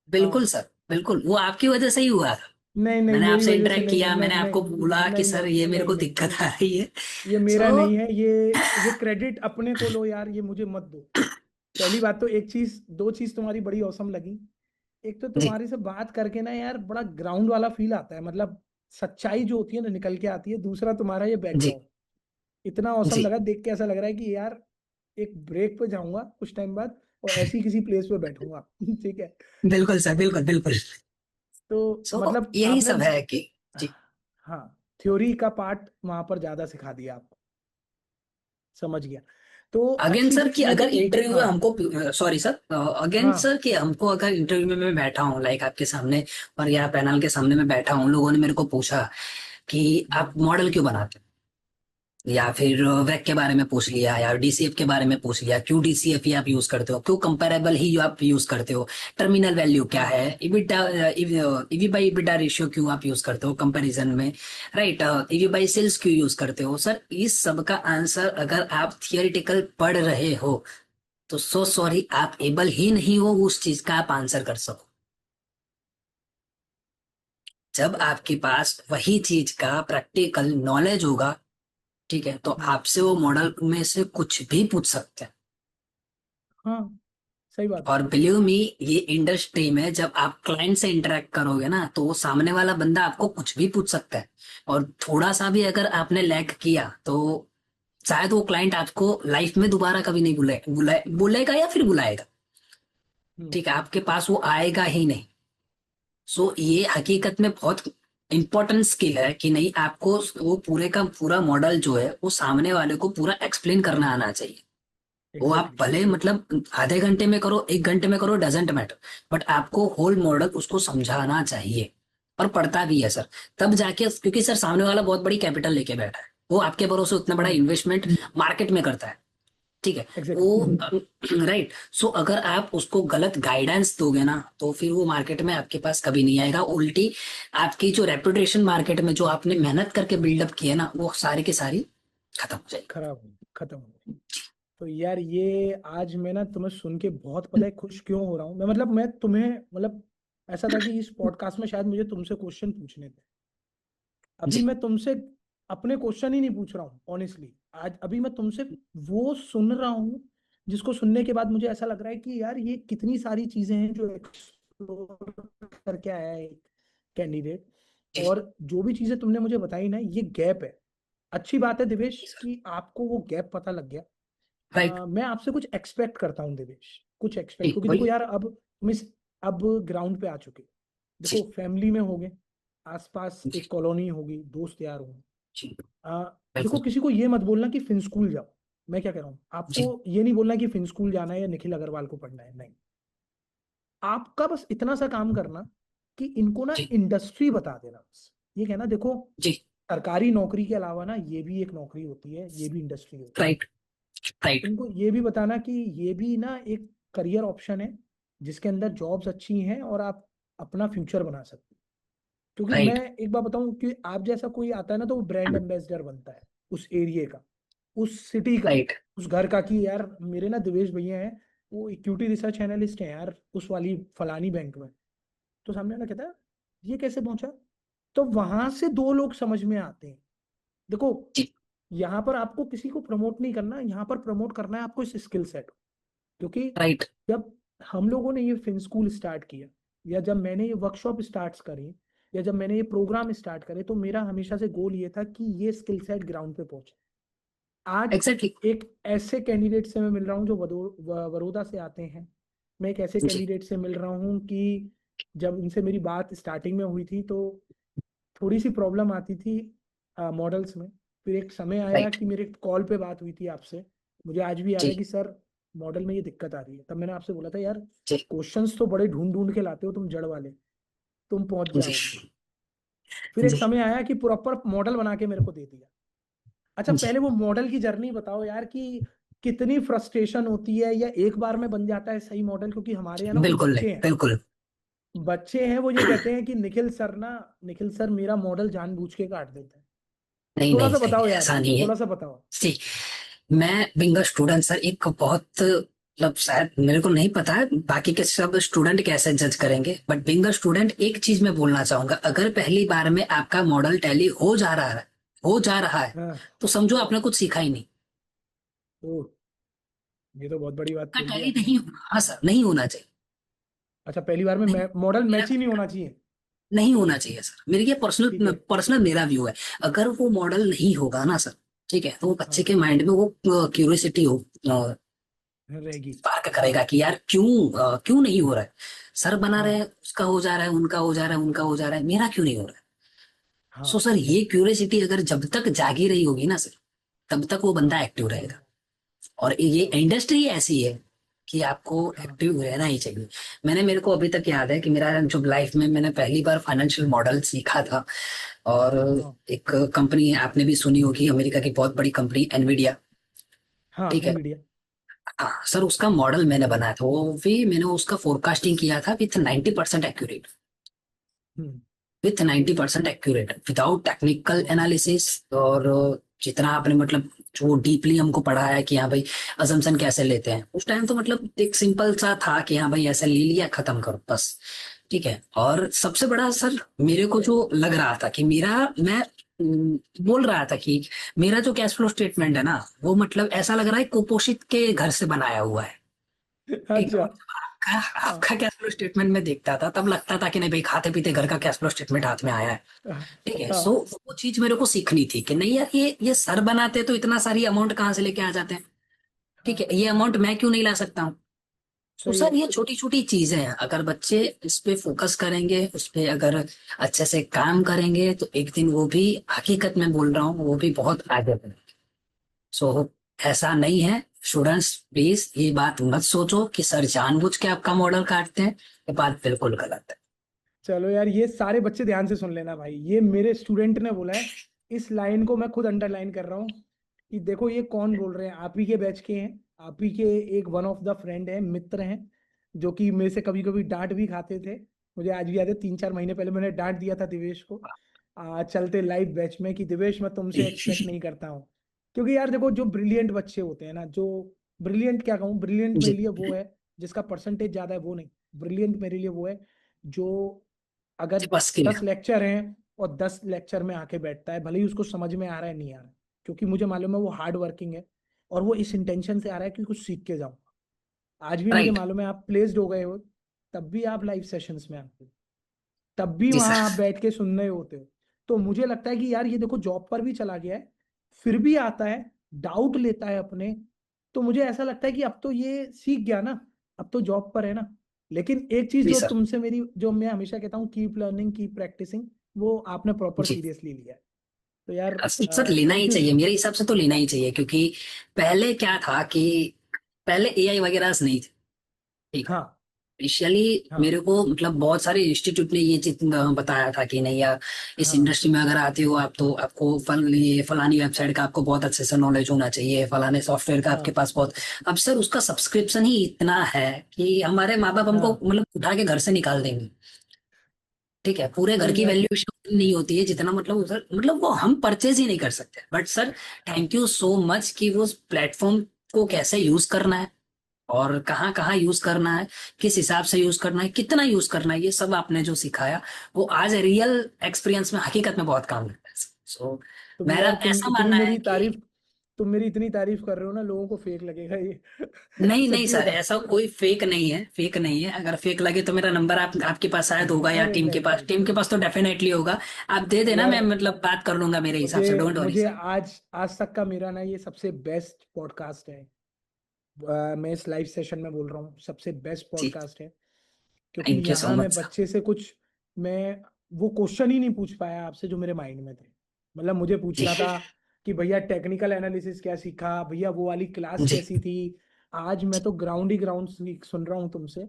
बिल्कुल हाँ। सर, बिल्कुल वो आपकी वजह से ही हुआ था। नहीं नहीं, मैंने मेरी आपसे वजह से इंटरेक्ट नहीं है। किया, नहीं मैंने नहीं। आपको बोला कि नहीं सर नहीं ये मेरे नहीं को नहीं। दिक्कत आ रही है। ये मेरा सो नहीं है, ये क्रेडिट अपने को लो यार, ये मुझे मत दो। पहली बात तो एक चीज, दो चीज तुम्हारी बड़ी औसम लगी। एक तो जी तुम्हारी से बात करके ना यार बड़ा ग्राउंड वाला फील आता है, मतलब सच्चाई जो होती है ना निकल के आती है। दूसरा तुम्हारा ये जी बैकग्राउंड इतना औसम जी लगा देख के, ऐसा लग रहा है कि यार एक ब्रेक पे जाऊंगा कुछ टाइम बाद और ऐसी किसी प्लेस पे बैठूंगा। ठीक है। बिल्कुल सर, बिल्कुल बिल्कुल। तो सो मतलब यही आपने, सब है कि जी। हाँ, थ्योरी का पार्ट वहां पर ज्यादा सिखा दिया आपको। समझ गया। तो अगेन अच्छी सर चीज कि ये अगर थी। इंटरव्यू में हाँ। हमको, सॉरी सर, अगेन हाँ। सर कि हमको अगर इंटरव्यू में मैं बैठा हूँ लाइक आपके सामने, और या पैनल के सामने मैं बैठा हूँ, उन लोगों ने मेरे को पूछा कि आप मॉडल क्यों बनाते हो, या फिर वेक के बारे में पूछ लिया, या डीसीएफ के बारे में पूछ लिया, क्यों डीसीएफ ही आप यूज करते हो, क्यों कंपेरेबल ही जो आप यूज करते हो, टर्मिनल वैल्यू क्या हाँ। है, EBITDA EV by EBITDA ratio क्यों आप यूज करते हो कंपैरिजन में, राइट, ईवी बाई सेल्स क्यों यूज करते हो। सर इस सब का आंसर अगर आप थियोरिटिकल पढ़ रहे हो तो सो सॉरी, आप एबल ही नहीं हो उस चीज का आप आंसर कर सको। जब आपके पास वही चीज का प्रैक्टिकल नॉलेज होगा, ठीक है, तो हम्म, आपसे वो मॉडल में से कुछ भी पूछ सकते हैं। हाँ सही बात है। और बिलीव मी, ये इंडस्ट्री में जब आप क्लाइंट से इंटरेक्ट करोगे ना, तो वो सामने वाला बंदा आपको कुछ भी पूछ सकता है। और थोड़ा सा भी अगर आपने लैग किया तो शायद वो क्लाइंट आपको लाइफ में दोबारा कभी नहीं बुलाएगा या फिर बुलाएगा। हम्म। ठीक है, आपके पास वो आएगा ही नहीं। सो ये हकीकत में बहुत इंपॉर्टेंट स्किल है कि नहीं, आपको वो पूरे का पूरा मॉडल जो है वो सामने वाले को पूरा एक्सप्लेन करना आना चाहिए। वो आप एग्जैक्टली। भले मतलब आधे घंटे में करो, एक घंटे में करो, डजेंट मैटर, बट आपको होल मॉडल उसको समझाना चाहिए। और पढ़ता भी है सर, तब जाके, क्योंकि सर सामने वाला बहुत बड़ी कैपिटल लेके बैठा है, वो आपके भरोसे उतना बड़ा हाँ इन्वेस्टमेंट मार्केट में करता है, ठीक है। एग्जैक्टली। वो राइट। सो अगर आप उसको गलत गाइडेंस दोगे ना, तो फिर वो मार्केट में आपके पास कभी नहीं आएगा। उल्टी आपकी जो रेपुटेशन मार्केट में जो आपने मेहनत करके बिल्डअप की है ना, वो सारी की सारी खत्म हो जाएगी। खराब हो, खत्म हो। तो यार ये आज मैं ना तुम्हें सुन के बहुत, पता है खुश क्यों हो रहा हूँ मैं, मतलब मैं तुम्हें, मतलब ऐसा था कि इस पॉडकास्ट में शायद मुझे तुमसे क्वेश्चन पूछने थे। अभी जी मैं तुमसे अपने क्वेश्चन ही नहीं पूछ रहा हूँ ऑनेस्टली। आज अभी मैं तुमसे वो सुन रहा हूँ जिसको सुनने के बाद मुझे ऐसा लग रहा है कि यार ये कितनी सारी चीजें हैं जो एक्सप्लोर करके आया है एक कैंडिडेट। जी और जो भी चीजें तुमने मुझे बताई ना, ये गैप है। अच्छी बात है दिवेश जी सर। कि आपको वो गैप पता लग गया। राइट। मैं आपसे कुछ एक्सपेक्ट करता हूँ देवेश, कुछ एक्सपेक्ट, जी क्योंकि देखो बोलिए। यार तुम इस अब ग्राउंड पे आ चुके हो। देखो जी फैमिली में होगे, आसपास जी एक कॉलोनी होगी, दोस्त यार होंगे। जी आ, देखो बिल्कुल। किसी को ये मत बोलना कि फिन स्कूल जाओ। मैं क्या कह रहा हूँ जी आपको, ये नहीं बोलना कि फिन स्कूल जाना है या निखिल अग्रवाल को पढ़ना है, नहीं। आपका बस इतना सा काम करना कि इनको ना जी इंडस्ट्री बता देना, बस ये कहना देखो जी। सरकारी नौकरी के अलावा ना ये भी एक नौकरी होती है, ये भी इंडस्ट्री होती राइट है। राइट। इनको ये भी बताना कि ये भी ना एक करियर ऑप्शन है, जिसके अंदर जॉब्स अच्छी हैं और आप अपना फ्यूचर बना सकते हैं। क्योंकि मैं राइट एक बात बताऊं कि आप जैसा कोई आता है ना तो वो ब्रांड एम्बेसडर बनता है उस एरिया का, उस सिटी का, राइट। उस घर का, कि यार मेरे ना दिवेश भैया हैं, वो इक्विटी रिसर्च एनालिस्ट हैं यार उस वाली फलानी बैंक में। तो सामने वाला कहता है ये कैसे पहुंचा। तो वहां से दो लोग समझ में आते हैं। देखो जी यहाँ पर आपको किसी को प्रमोट नहीं करना, यहाँ पर प्रमोट करना है आपको इस स्किल सेट। क्योंकि राइट। जब हम लोगों ने ये फिन स्कूल स्टार्ट किया, या जब मैंने ये वर्कशॉप स्टार्ट करी, या जब मैंने ये प्रोग्राम स्टार्ट करे, तो मेरा हमेशा से गोल ये था कि ये स्किल सेट ग्राउंड पे पहुंचे। आज एग्जैक्टली। एक ऐसे कैंडिडेट से मैं मिल रहा हूँ जो बड़ौदा से आते हैं। मैं एक ऐसे जी कैंडिडेट से मिल रहा हूँ कि जब इनसे मेरी बात स्टार्टिंग में हुई थी तो थोड़ी सी प्रॉब्लम आती थी मॉडल्स में। फिर एक समय आया राइट। कि मेरे कॉल पे बात हुई थी आपसे, मुझे आज भी याद है जी कि सर मॉडल में ये दिक्कत आ रही है। तब मैंने आपसे बोला था यार जी क्वेश्चंस तो बड़े ढूंढ ढूंढ के लाते हो तुम, जड़ वाले, तुम पहुंच जी जाओगे। फिर एक जी समय आया कि प्रॉपर मॉडल बना के मेरे को दे दिया। अच्छा जी। पहले वो मॉडल की जर्नी बताओ यार कि कितनी फ्रस्ट्रेशन होती है, या एक बार में बन जाता है सही मॉडल। क्योंकि हमारे यहाँ ना कुछ बिल्कुल नहीं, बच्चे हैं, बिल्कुल। बच्चे हैं वो ये कहते हैं कि निखिल सर ना, निखिल सर मेरा मॉडल जानबूझ के काट देता है। नहीं थोड़ा नहीं सा नहीं, बताओ यार, ऐसा नहीं है। थोड़ा सा बताओ। जी। मैं बिंगा स्टूडेंट सर, एक बहुत मतलब शायद मेरे को नहीं पता है बाकी के सब स्टूडेंट कैसे जज करेंगे, बट बिंगा स्टूडेंट एक चीज मैं बोलना चाहूंगा, अगर पहली बार में आपका मॉडल टैली हो जा रहा है हाँ। तो समझो आपने कुछ सीखा ही नहीं। ओ, ये तो बहुत बड़ी बात का बोल दी टैली आपने। नहीं, हाँ सर, नहीं होना चाहिए। अच्छा पहली बार नहीं, में मॉडल मेरा मैच ही नहीं होना चाहिए। नहीं होना चाहिए सर, मेरी ये ठीक पर्सनल है। पर्सनल मेरा व्यू है। अगर वो मॉडल नहीं होगा ना सर, ठीक है, तो वो बच्चे हाँ के माइंड में वो क्यूरियोसिटी हो रहेगी। स्पार्क करेगा कि यार क्यों नहीं हो रहा है। सर बना रहे हाँ हैं, उसका हो जा रहा है, उनका हो जा रहा है, उनका हो जा रहा है, मेरा क्यों नहीं हो रहा है। सो हाँ सर ये क्यूरियोसिटी अगर जब तक जागी रही होगी ना सर, तब तक वो बंदा एक्टिव रहेगा। और ये हाँ इंडस्ट्री ऐसी है कि आपको हाँ एक्टिव रहना ही चाहिए। मेरे को अभी तक याद है कि मेरा जो लाइफ में मैंने पहली बार फाइनेंशियल मॉडल सीखा था। और हाँ एक कंपनी आपने भी सुनी होगी, अमेरिका की बहुत बड़ी कंपनी एनवीडिया। हाँ ठीक है। एनवीडिया। हाँ सर, उसका मॉडल मैंने बनाया था, वो भी मैंने उसका फोरकास्टिंग किया था with 90% accurate. Hmm. With 90% accurate without technical analysis. और जितना आपने मतलब जो डीपली हमको पढ़ाया है कि हाँ भाई अजम्पशन कैसे लेते हैं, उस टाइम तो मतलब एक सिंपल सा था कि हाँ भाई ऐसा ले लिया, खत्म करो बस। ठीक है। और सबसे बड़ा सर मेरे को जो लग रहा था कि मैं बोल रहा था कि मेरा जो कैश फ्लो स्टेटमेंट है ना, वो मतलब ऐसा लग रहा है कुपोषित के घर से बनाया हुआ है। ठीक है। अच्छा। और जब आपका हाँ आपका कैश फ्लो स्टेटमेंट में देखता था तब लगता था कि नहीं भाई खाते पीते घर का कैश फ्लो स्टेटमेंट हाथ में आया है। ठीक है। सो हाँ, वो चीज मेरे को सीखनी थी कि नहीं यार, ये सर बनाते तो इतना सारी अमाउंट कहाँ से लेके आ जाते हैं। ठीक हाँ, है, ये अमाउंट मैं क्यों नहीं ला सकता हूँ। तो सही सर है। ये छोटी छोटी चीजें हैं, अगर बच्चे इस पे फोकस करेंगे, उस पे अगर अच्छे से काम करेंगे, तो एक दिन वो भी, हकीकत में बोल रहा हूँ, वो भी बहुत आगे बढ़ेंगे। सो ऐसा नहीं है। स्टूडेंट्स प्लीज ये बात मत सोचो कि सर जानबूझ के आपका मॉडल काटते हैं, ये बात बिल्कुल गलत है। चलो यार ये सारे बच्चे ध्यान से सुन लेना भाई, ये मेरे स्टूडेंट ने बोला है, इस लाइन को मैं खुद अंडरलाइन कर रहा हूँ कि देखो ये कौन बोल रहे हैं, आप ही के बैच के हैं, आप ही के एक वन ऑफ द फ्रेंड है, मित्र हैं, जो कि मेरे से कभी कभी डांट भी खाते थे। मुझे आज भी याद है 3-4 महीने पहले मैंने डांट दिया था दिवेश को चलते लाइव बैच में कि दिवेश मैं तुमसे एक्सपेक्ट नहीं करता हूँ। क्योंकि यार देखो जो ब्रिलियंट बच्चे होते हैं ना, जो ब्रिलियंट क्या कहूँ, ब्रिलियंट मेरे जी लिए वो है जिसका परसेंटेज ज्यादा है, वो नहीं। ब्रिलियंट मेरे लिए वो है जो अगर जी, बस के लिए। 10 लेक्चर हैं और 10 लेक्चर में आके बैठता है, भले ही उसको समझ में आ रहा है नहीं आ रहा है, क्योंकि मुझे मालूम है वो हार्ड वर्किंग है, और वो इस इंटेंशन से आ रहा है कि कुछ सीख के जाऊँ। आज भी मुझे राइट। मालूम है आप प्लेस्ड हो गए हो, तब भी आप लाइव सेशंस में आते हो, तब भी जी वहां सर। आप बैठ के सुन रहे होते हो। तो मुझे लगता है कि यार ये देखो जॉब पर भी चला गया है, फिर भी आता है, डाउट लेता है अपने। तो मुझे ऐसा लगता है कि अब तो ये सीख गया ना, अब तो जॉब पर है ना। लेकिन एक चीज जी जो सर। तुमसे मेरी, जो मैं हमेशा कहता हूँ, कीप लर्निंग कीप प्रैक्टिसिंग, वो आपने प्रॉपर जी सीरियसली लिया है। तो यार सर, लेना ही थैंक यू। चाहिए मेरे हिसाब से, तो लेना ही चाहिए, क्योंकि पहले क्या था कि पहले एआई वगैरह नहीं थे। ठीक है। हाँ इनिशियली हाँ मेरे को मतलब बहुत सारे इंस्टीट्यूट ने ये चीज बताया था कि नहीं यार, इस हाँ इंडस्ट्री में अगर आते हो आप तो आपको ये फलानी वेबसाइट का आपको बहुत अच्छे से नॉलेज होना चाहिए, फलाने सॉफ्टवेयर का आपके हाँ पास बहुत। अब सर उसका सब्सक्रिप्शन ही इतना है कि हमारे माँ बाप हमको हाँ। मतलब उठा के घर से निकाल देंगे। ठीक है, पूरे घर नहीं की यार, वैल्यूएशन उतनी नहीं होती है जितना मतलब सर, मतलब वो हम परचेज ही नहीं कर सकते। बट सर, हाँ थैंक यू सो मच कि वो प्लेटफॉर्म को कैसे यूज करना है और कहाँ कहाँ यूज करना है, किस हिसाब से यूज करना है, कितना यूज करना है, ये सब आपने जो सिखाया वो आज रियल एक्सपीरियंस में हकीकत में बहुत काम लगता है। सो तुम मेरा यार, तुम ऐसा इतनी मानना है मेरी कि तारीफ, तुम मेरी इतनी तारीफ कर रहे हो ना, लोगों को फेक लगेगा ये। नहीं नहीं सच्ची सर, बता। ऐसा कोई फेक नहीं है, फेक नहीं है। अगर फेक लगे तो मेरा नंबर आपके पास शायद होगा, या अरे टीम के नहीं पास, नहीं टीम के पास तो डेफिनेटली होगा। आप दे देना, मैं यार, मतलब बात कर लूंगा मेरे हिसाब से, मुझे डोंट वरी मुझे सर। आज आज तक का मेरा ना ये सबसे बेस्ट पॉडकास्ट है। मैं इस लाइव सेशन में बोल रहा हूँ, सबसे बेस्ट जी, पॉडकास्ट है। क्योंकि थैंक यू सो यहाँ मैं मच सर। बच्चे से कुछ, मैं वो क्वेश्चन ही नहीं पूछ पाया आपसे जो मेरे माइंड में थे। मतलब मुझे जी पूछना था कि भैया टेक्निकल एनालिसिस क्या सीखा, भैया वो वाली क्लास जी कैसी थी। आज मैं तो ग्राउंड ही ग्राउंड सुन रहा हूँ तुमसे,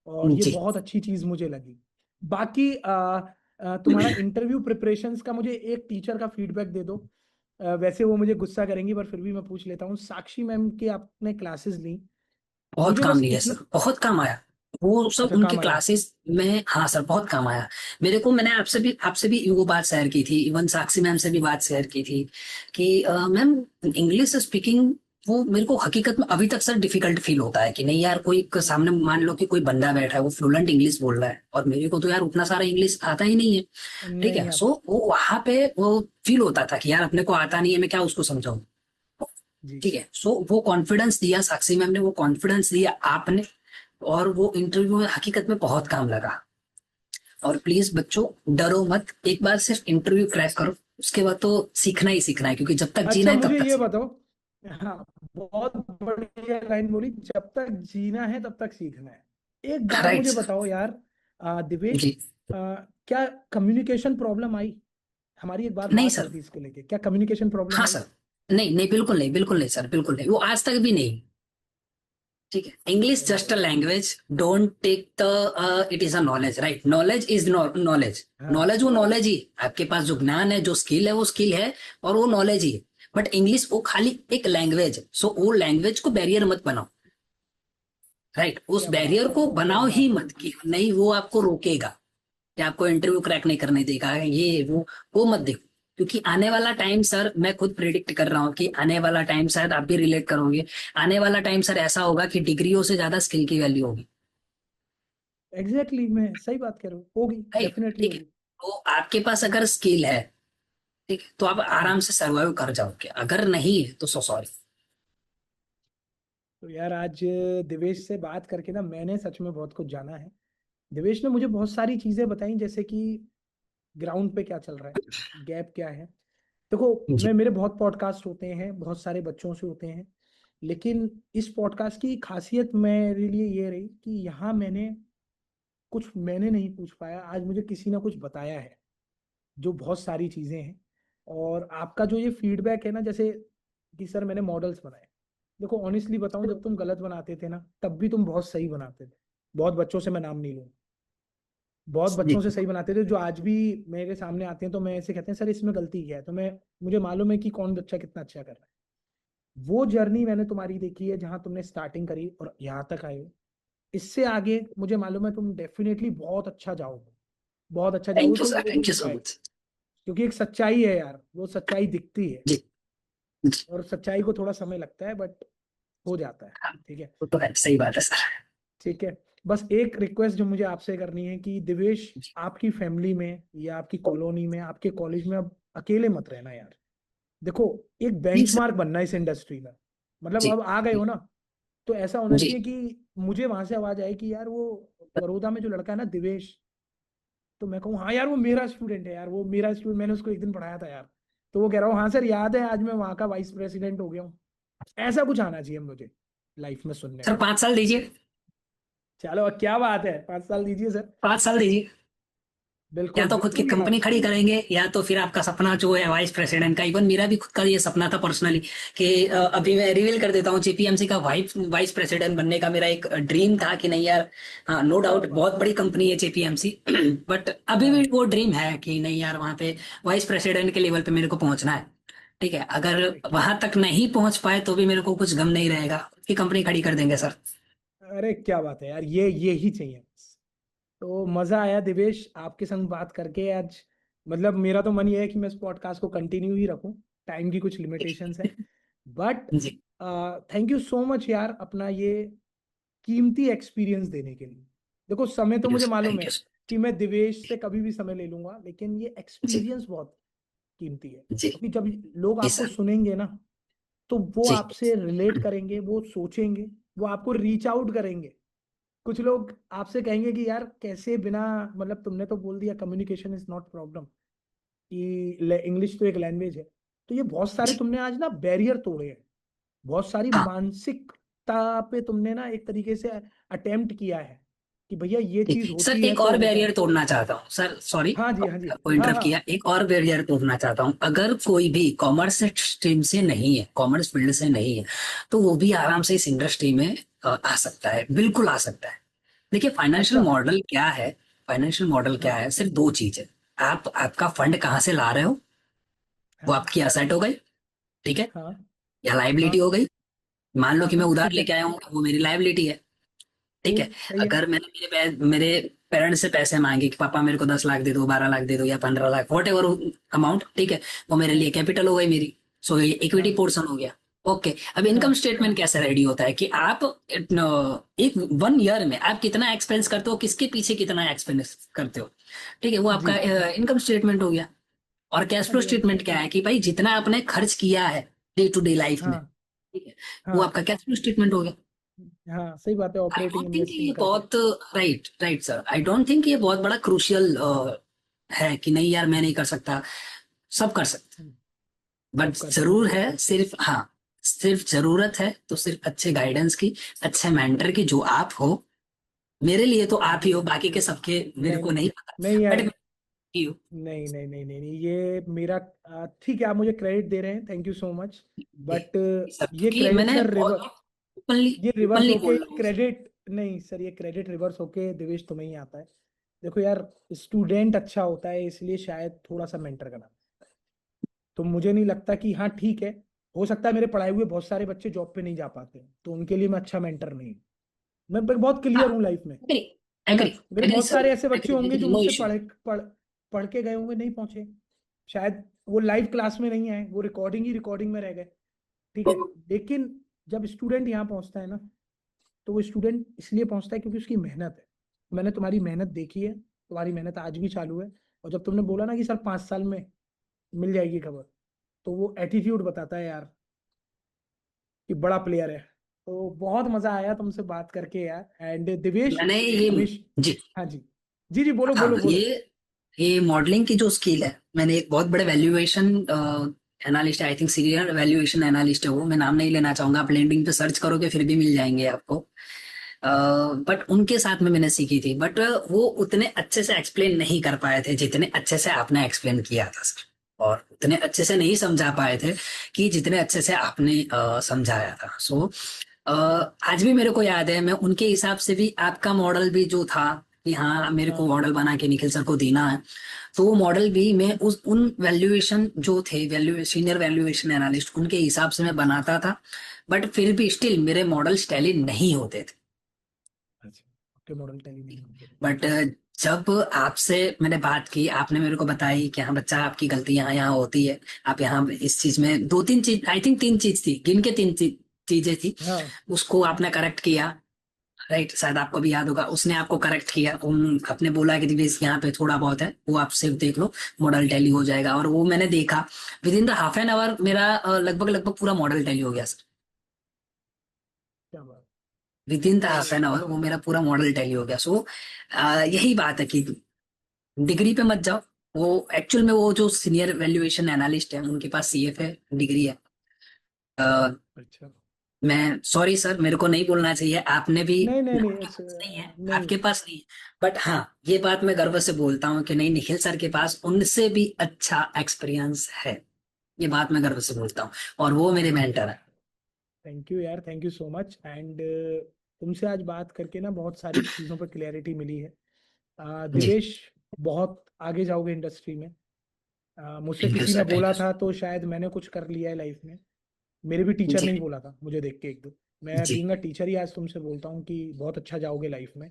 और ये जी। बहुत अच्छी चीज मुझे लगी। बाकी तुम्हारा इंटरव्यू प्रिपरेशंस का मुझे एक टीचर का फीडबैक दे दो। वैसे वो मुझे गुस्सा करेंगी, पर फिर भी मैं पूछ लेता हूँ। साक्षी मैम की आपने क्लासेस ली, बहुत मुझे काम बस लिया इतना। सर, बहुत काम आया। वो सब अच्छा, उनके काम आया। क्लासेस में, हाँ सर बहुत काम आया। मेरे को, मैंने आपसे भी वो बात शेयर की थी, इवन साक्षी मैम से भी बात शेयर की थी कि मैम, इंग्लिश स्पीकिंग वो मेरे को हकीकत में अभी तक सर डिफिकल्ट फील होता है कि नहीं यार, कोई हम्म, सामने मान लो कि कोई बंदा बैठा है वो फ्लुएंट इंग्लिश बोल रहा है और मेरे को तो यार उतना सारा इंग्लिश आता ही नहीं है। ठीक है, नहीं सो आता। वो वहां पे वो फील होता था कि यार अपने को आता नहीं है, मैं क्या उसको समझाऊं। जी। ठीक है, सो वो कॉन्फिडेंस दिया साक्षी मैम ने, वो कॉन्फिडेंस दिया आपने, और वो इंटरव्यू में हकीकत में बहुत काम लगा। और प्लीज बच्चों, डरो मत, एक बार सिर्फ इंटरव्यू क्रैक करो, उसके बाद तो सीखना ही सीखना है, क्योंकि जब तक जीना अच्छा है तब मुझे तक ये सीखना बताओ। हाँ, बहुत बढ़िया लाइन बोली, जब तक जीना है तब तक सीखना है। एक है। बात राइट मुझे सर। बताओ यार, दिवेश, जी। क्या कम्युनिकेशन प्रॉब्लम आई? हमारी एक बार नहीं बात हुई सर। थी इसको लेके, क्या कम्युनिकेशन प्रॉब्लम हाँ आई? सर। नहीं नहीं, बिल्कुल नहीं, बिल्कुल नहीं सर, बिल्कुल नहीं, वो आज तक भी नहीं। ठीक है, इंग्लिश चलो जस्ट अ बढ़िया। Language, don't take the it is a knowledge, right, knowledge is knowledge. हाँ, नॉलेज वो नॉलेज ही, आपके पास जो ज्ञान है, जो स्किल है वो स्किल है, और वो नॉलेज ही है। बट इंग्लिश वो खाली एक लैंग्वेज है, सो वो लैंग्वेज को बैरियर मत बनाओ। राइट, उस क्या बैरियर बात है को यार, क्या बनाओ ही बात है। मत, कि नहीं वो आपको रोकेगा कि आपको इंटरव्यू क्रैक नहीं करने देगा, ये वो मत देखो। क्योंकि आने वाला टाइम सर, मैं खुद प्रिडिक्ट कर रहा हूँ कि आने वाला टाइम, शायद आप भी रिलेट करोगे, आने वाला टाइम सर ऐसा होगा कि डिग्रियों से ज्यादा स्किल की वैल्यू होगी। एग्जैक्टली, मैं सही बात कर रहा हूँ, होगी, राइट, डेफिनेटली ठीक है। होगी। तो आपके पास अगर स्किल है, ठीक है, तो आप हम्म। आराम से सर्वाइव कर जाओगे, अगर नहीं है तो सो सॉरी। तो यार आज दिवेश से बात करके ना मैंने सच में बहुत कुछ जाना है। दिवेश ने मुझे बहुत सारी चीजें बताई, जैसे कि ग्राउंड पे क्या चल रहा है, गैप क्या है। देखो, जी मैं, मेरे बहुत पॉडकास्ट होते हैं, बहुत सारे बच्चों से होते हैं, लेकिन इस पॉडकास्ट की खासियत मेरे लिए ये रही कि यहाँ मैंने नहीं पूछ पाया, आज मुझे किसी ने कुछ बताया है, जो बहुत सारी चीजें हैं। और आपका जो ये फीडबैक है ना, जैसे कि सर मैंने मॉडल्स बनाए, देखो ऑनेस्टली बताऊं, जब तुम गलत बनाते थे ना तब भी तुम बहुत सही बनाते थे। बहुत बच्चों से मैं नाम नहीं लूंगा, बहुत बच्चों जी से सही बनाते थे, जो आज भी मेरे सामने आते हैं तो मैं ऐसे कहते हैं, सर इसमें गलती क्या है, तो मैं, मुझे मालूम है कि कौन बच्चा कितना अच्छा कर रहा है। वो जर्नी मैंने तुम्हारी देखी है, जहां तुमने स्टार्टिंग करी और यहाँ तक आए हो। इससे आगे मुझे मालूम है तुम डेफिनेटली बहुत अच्छा जाओगे, बहुत अच्छा जाओगे, thank you sir, thank you सो क्योंकि मच। क्योंकि एक सच्चाई है यार, वो सच्चाई दिखती है। जी जी। और सच्चाई को थोड़ा समय लगता है, बट हो जाता है। हाँ, ठीक है। वो तो है, सही बात है सर। ठीक है। बस एक रिक्वेस्ट जो मुझे आपसे करनी है कि दिवेश, जी आपकी फैमिली में या आपकी कॉलोनी में, आपके कॉलेज में अब अकेले मत रहना यार। देखो, एक जी सर। बेंचमार्क बनना है इस इंडस्ट्री में। मतलब जी अब आ गए हो ना, तो ऐसा होना जी। चाहिए कि मुझे वहां से आवाज आए कि यार वो बड़ौदा में जो लड़का है ना दिवेश, तो मैं कहूँ हाँ यार वो मेरा स्टूडेंट है यार, वो मेरा स्टूडेंट, मैंने उसको एक दिन पढ़ाया था यार। तो वो कह रहा हूँ हाँ सर याद है, आज मैं वहाँ का वाइस प्रेसिडेंट हो गया हूँ। ऐसा कुछ आना चाहिए मुझे लाइफ में सुनने सर को। 5 साल दीजिए। चलो क्या बात है, 5 साल दीजिए सर। 5 साल दीजिए। या बिल्कुल तो खुद की बिल्कुल यार। कंपनी खड़ी करेंगे, या तो फिर आपका सपना जो है वाइस प्रेसिडेंट का, इवन मेरा भी खुद का ये सपना था पर्सनली कि अभी मैं रिवील कर देता हूँ, जेपीएमसी का वाइस वाइस प्रेसिडेंट बनने का मेरा एक ड्रीम था कि नहीं यार। हाँ, नो क्या डाउट बात बहुत बड़ी कंपनी है जेपीएमसी। बट अभी भी हाँ वो ड्रीम है कि नहीं यार, वहां पे वाइस प्रेसिडेंट के लेवल पे मेरे को पहुंचना है। ठीक है, अगर करेक्ट। वहां तक नहीं पहुंच पाए तो भी मेरे को कुछ गम नहीं रहेगा, कि कंपनी खड़ी कर देंगे सर। अरे क्या बात है यार, ये ही चाहिए बस। तो मजा आया दिवेश आपके संग बात करके आज। मतलब मेरा तो मन ये है कि मैं इस पॉडकास्ट को कंटिन्यू ही रखूं, टाइम की कुछ लिमिटेशंस है। बट जी थैंक यू सो मच यार, अपना ये कीमती एक्सपीरियंस देने के लिए। देखो समय तो थैंक यू मुझे सर, मालूम थैंक है यू कि मैं दिवेश से कभी भी समय ले लूंगा, लेकिन ये जी एक्सपीरियंस बहुत कीमती है, जी क्योंकि जब लोग जी आपको सर। सुनेंगे ना, तो वो जी आपसे रिलेट करेंगे, वो सोचेंगे, वो आपको रीच आउट करेंगे। कुछ लोग आपसे कहेंगे कि यार कैसे बिना, मतलब तुमने तो बोल दिया कम्युनिकेशन इज नॉट प्रॉब्लम, कि इंग्लिश तो एक लैंग्वेज है। तो ये बहुत सारे जी। तुमने आज ना बैरियर तोड़े हैं, बहुत सारी हाँ मानसिकता पे तुमने ना एक तरीके से अटेम्प्ट किया है कि भैया ये जी चीज सर, होती है एक तो और होता बैरियर है। तोड़ना चाहता हूँ सर, सॉरी हाँ जी हाँ जी। आपको हाँ इंटरप्ट हाँ किया। एक और बैरियर तोड़ना चाहता हूँ, अगर कोई भी कॉमर्स स्ट्रीम से नहीं है, कॉमर्स फील्ड से नहीं है, तो वो भी आराम से इस इंडस्ट्री में आ सकता है, बिल्कुल आ सकता है। देखिए फाइनेंशियल अच्छा। मॉडल क्या है, फाइनेंशियल मॉडल क्या हाँ है, सिर्फ दो चीज है। आप आपका फंड कहाँ से ला रहे हो, वो हाँ आपकी एसेट हो गई, ठीक है, हाँ या हाँ लाइबिलिटी हो गई। मान लो कि मैं हाँ उधार ठीक है। लेके आया हूँ, वो मेरी लाइबिलिटी है। ठीक है, ठीक सही है। अगर मैंने मेरे पेरेंट्स से पैसे मांगे कि पापा मेरे को 10 लाख दे दो, 12 लाख दे दो, या 15 लाख, वॉट एवर अमाउंट, ठीक है, वो मेरे हाँ लिए कैपिटल हो गई मेरी। सो ये इक्विटी हाँ पोर्शन हो गया। ओके, अब इनकम हाँ स्टेटमेंट कैसे रेडी होता है कि आप एक 1 ईयर में आप कितना एक्सपेंस करते हो, किसके पीछे कितना एक्सपेंस करते हो, ठीक है, वो जी। आपका इनकम स्टेटमेंट हो गया। और कैश हाँ फ्लो जी हाँ जी। स्टेटमेंट क्या है कि भाई जितना आपने खर्च किया है डे टू डे लाइफ में, हाँ ठीक है, वो हाँ आपका कैश फ्लो स्टेटमेंट हो गया। हाँ सही बात है, आई ऑपरेटिंग डोंट थिंक ये इन्वेस्टिंग करके। बहुत right right sir, I don't think ये बहुत बड़ा क्रूशियल है कि नहीं यार मैं नहीं कर सकता, सब कर सकते। बट सब कर जरूर सकते हैं। है सिर्फ, हाँ, सिर्फ जरूरत है तो सिर्फ अच्छे गाइडेंस की, अच्छे मेंटर की, जो आप हो। मेरे लिए तो आप ही जी। हो, बाकी के सबके मेरे नहीं को नहीं पता, नहीं बट यार, मैं ही हूँ। नहीं नहीं नहीं नहीं नहीं, ये मेरा ठीक है, आप मुझे क्रेडिट दे रहे हैं, थैंक यू सो मच। जी बट सर, ये क्योंकि क्रेडिट मैंने सर बहुत रिवर, ओपनली ये रिवर्स ओपनली होके बोल रहा हूँ। क्रेडिट नहीं सर, ये क्रेडिट रिवर्स होके दिवेश तुम्हें ही आता है। देखो यार, स्टूडेंट अच्छा होता है इसलिए शायद थोड़ा सा मेंटर करना, तो मुझे नहीं लगता कि हाँ ठीक है, हो सकता है मेरे पढ़ाए हुए बहुत सारे बच्चे जॉब पे नहीं जा पाते हैं, तो उनके लिए मैं अच्छा मेंटर नहीं हूँ। मैं बहुत हाँ, क्लियर हूँ लाइफ में, एग्री है ना। एग्री मेरे एग्री बहुत सर, सारे ऐसे बच्चे होंगे जो एग्री, नो मुझसे इशू। पढ़ के गए होंगे, नहीं पहुंचे, शायद वो लाइव क्लास में नहीं आए, वो रिकॉर्डिंग ही रिकॉर्डिंग में रह गए। ठीक है, लेकिन जब स्टूडेंट यहाँ पहुंचता है ना, तो वो स्टूडेंट इसलिए पहुंचता है क्योंकि उसकी मेहनत है। मैंने तुम्हारी मेहनत देखी है, तुम्हारी मेहनत आज भी चालू है। और जब तुमने बोला ना कि सर 5 साल में मिल जाएगी खबर, तो वो एटीट्यूड बताता है यार कि बड़ा प्लेयर है। तो बहुत मजा आया तुमसे बात करके यार, एंड दिवेश मैंने ये हमेश। जी हाँ जी। जी जी बोलो हाँ, बोलो बोलो। ये मॉडलिंग की जो स्किल है, मैंने एक बहुत बड़े valuation analyst, I think senior valuation analyst है वो, मैं नाम नहीं लेना चाहूंगा, आप लिंक्डइन पे सर्च करोगे फिर भी मिल जाएंगे आपको। बट उनके साथ में मैंने सीखी थी, बट वो उतने अच्छे से एक्सप्लेन नहीं कर पाए थे जितने अच्छे से आपने एक्सप्लेन किया था सर, और उतने अच्छे से नहीं समझा पाए थे कि जितने अच्छे से आपने समझाया था। सो आज भी मेरे को याद है, मैं उनके हिसाब से भी आपका मॉडल भी जो था कि हाँ मेरे को हाँ मॉडल बना के निखिल सर को देना है, तो वो मॉडल भी मैं उस उन वैल्यूएशन जो थे, सीनियर वैल्यूएशन एनालिस्ट, उनके हिसाब से मैं बनाता था। बट फिर भी स्टिल मेरे मॉडल्स टैली नहीं होते थे। अच्छा, आपके मॉडल टैली नहीं होते। बट जब आपसे मैंने बात की, आपने मेरे को बताई कि हाँ बच्चा आपकी गलती यहाँ यहाँ होती है, आप यहाँ इस चीज में दो तीन चीज, आई थिंक 3 चीज थी, गिन के चीजें थी, हाँ उसको आपने करेक्ट किया। राइट, शायद आपको भी याद होगा, उसने आपको करेक्ट किया, आपने बोला कि दिवेश यहाँ पे थोड़ा बहुत है, वो आप सिर्फ देख लो, मॉडल टैली हो जाएगा। और वो मैंने देखा, with in the half an hour मेरा लगभग लगभग पूरा मॉडल टैली हो गया सर। क्या बात। With in the half an hour वो मेरा पूरा मॉडल टैली हो गया। सो यही बात है कि डिग्री पे मत जाओ। वो एक्चुअल में वो जो सीनियर वैल्यूएशन एनालिस्ट है उनके पास सीएफए डिग्री है, अच्छा। मैं सॉरी सर, मेरे को नहीं बोलना चाहिए, आपने भी, नहीं नहीं नहीं, आपके इट्स पास नहीं है, नहीं। आपके पास नहीं है। बट हाँ, ये बात मैं गर्व से बोलता हूँ कि नहीं, निखिल सर के पास उनसे भी अच्छा एक्सपीरियंस है। ये बात मैं गर्व से बोलता हूँ, और वो मेरे मेंटर है। थैंक यू यार, thank you so much. And तुमसे आज बात करके ना बहुत सारी चीज़ों पर क्लैरिटी मिली है। जी। दिवेश, बहुत आगे जाओगे इंडस्ट्री में। मुझसे थैंक यू किसी ने सर, थैंक बोला यू था तो शायद मैंने कुछ कर लिया है लाइफ में। मेरे भी टीचर जी। ने ही बोला था मुझे देख के एक दो। मैं जी। बीइंग अ टीचर ही आज तुमसे बोलता हूँ कि बहुत अच्छा जाओगे लाइफ में।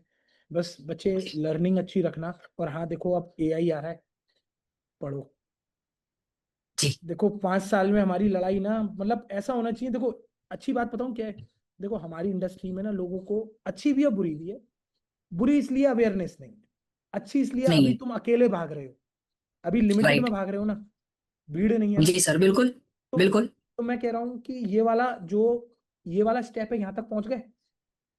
बस बच्चे लर्निंग अच्छी रखना। और हाँ देखो, अब एआई आ रहा है, पढ़ो। जी। देखो 5 साल में हमारी लड़ाई ना, मतलब ऐसा होना चाहिए। देखो अच्छी बात बताऊं क्या है। देखो हमारी इंडस्ट्री में ना लोगों को अच्छी भी है बुरी भी है। बुरी इसलिए अवेयरनेस नहीं है। अच्छी इसलिए नहीं अभी है। तुम अकेले भाग रहे हो। अभी लिमिटेड में राइट। भाग रहे हो ना। भीड़ नहीं है ना। जी सर, बिल्कुल। तो बिल्कुल। तो मैं कह रहा हूँ कि ये वाला स्टेप है, यहाँ तक पहुंच गए।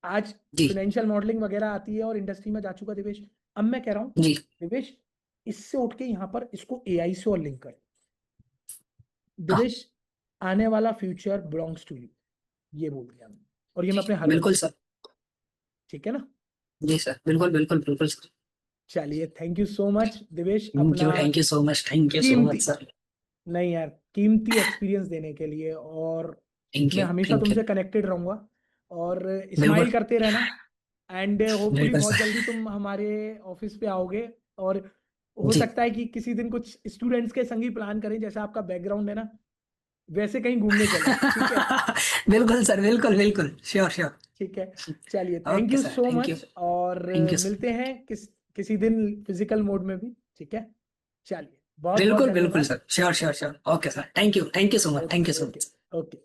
आज जी। फाइनेंशियल मॉडलिंग वगैरह आती है और इंडस्ट्री में जा चुका दिवेश। अब मैं कह रहा हूँ जी। दिवेश, इससे उठ के यहाँ पर इसको एआई से और लिंक कर। हाँ। दिवेश, आने वाला फ्यूचर बिलोंग्स टू यू। ये बोल दिया मैंने, और ये मैं जी। अपने हर बिल्कुल बच्चे को। सर। ठीक है ना। जी सर, बिल्कुल बिल्कुल बिल्कुल सर। चलिए, thank you so much Divesh, अपना thank you so much, thank you so कीमती, मच सर। नहीं यार, कीमती एक्सपीरियंस देने के लिए। और थैंक मैं यू, हमेशा थैंक यू। तुमसे कनेक्टेड रहूंगा। और बिल्कुल। स्माइल करते रहना। एंड होपफुली बिल्कुल बहुत सर। जल्दी तुम हमारे ऑफिस पे आओगे। और हो जी। सकता है कि किसी दिन कुछ स्टूडेंट्स के संग ही प्लान करें, जैसा आपका बैकग्राउंड है ना, वैसे कहीं घूमने चले। ठीक है। बिल्कुल सर, बिल्कुल बिल्कुल, श्योर श्योर। ठीक है। चलिए, thank okay you sir, so thank you. Much. और थैंक यू सर। मिलते हैं किसी दिन फिजिकल मोड में भी। ठीक है। चलिए, बहुत बहुत बिल्कुल बिल्कुल धन्यवाद। Sir, sure sure sure. Okay sir, thank you, thank you so much, thank okay you so okay much. Okay.